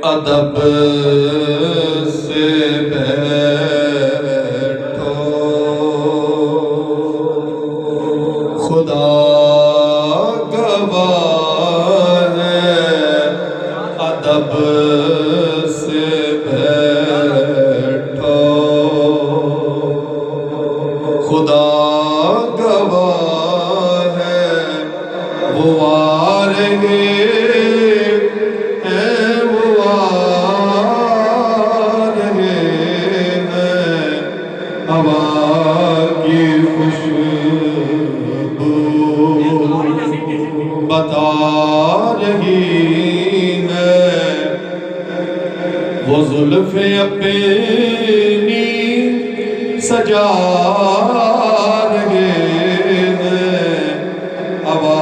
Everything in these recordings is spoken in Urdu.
ادب سے بیٹھو خدا گواہ ہے ادب سے بیٹھو خدا گواہ ہے وہ آ رہے ہوا کی خوشبو بتا رہی ہے وہ زلف اپنی سجا رہے ہیں ہوا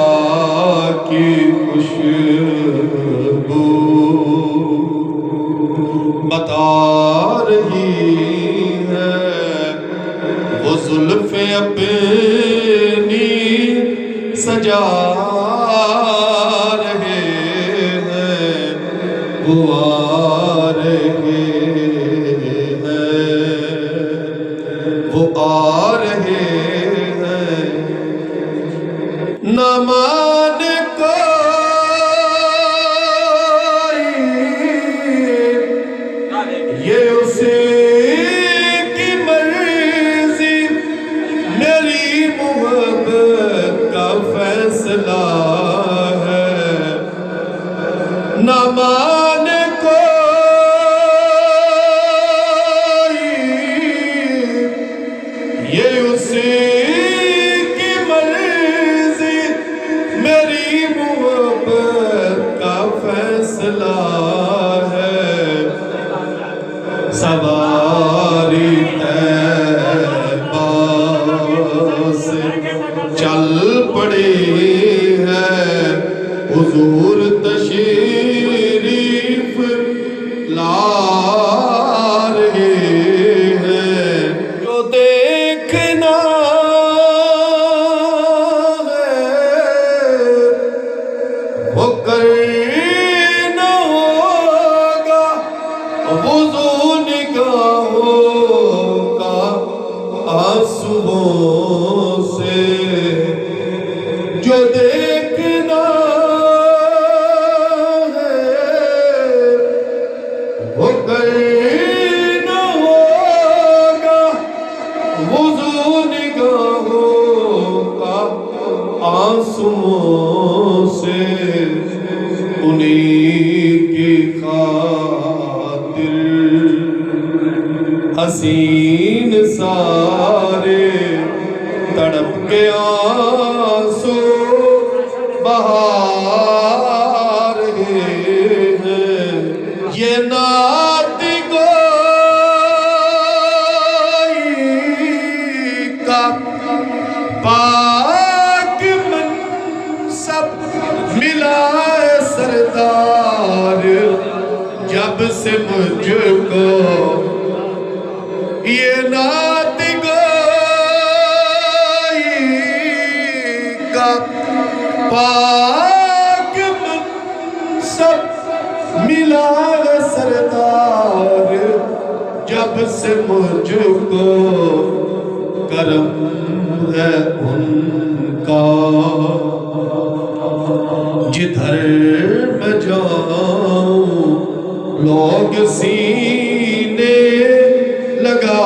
کی خوشبو بتا رہی وہ زلف اپنی سجا رہے ہیں وہ آ رہے ہیں وہ آ رہے ہیں نہ مان کوئی یہ اسی فیصلہ ہے نہ مان کوئی یہ اسی کی مرضی میری محبت کا فیصلہ ہے سواری طیبہ سے چل پڑی ہے حضور تشریف لا رہے ہیں جو دیکھنا ہے وہ کرنا ہوگا وضو نگاہوں کا آنسوؤں سے جو دیکھنا ہے وہ کرنا ہوگا وضو نگاہوں کا آنسوؤں سے انہی کی خاطر حسین سارے تڑپ کے آنسو بہا رہے ہیں یہ نعت گوئی کا پاک منصب ملا ہے سردار جب سے مجھ کو یہ نعت گوئی کا پاک منصب ملا ہے سردار جب سے مجھ کو کرم ہے ان کا جدھر میں جاؤں لوگ سینے لگا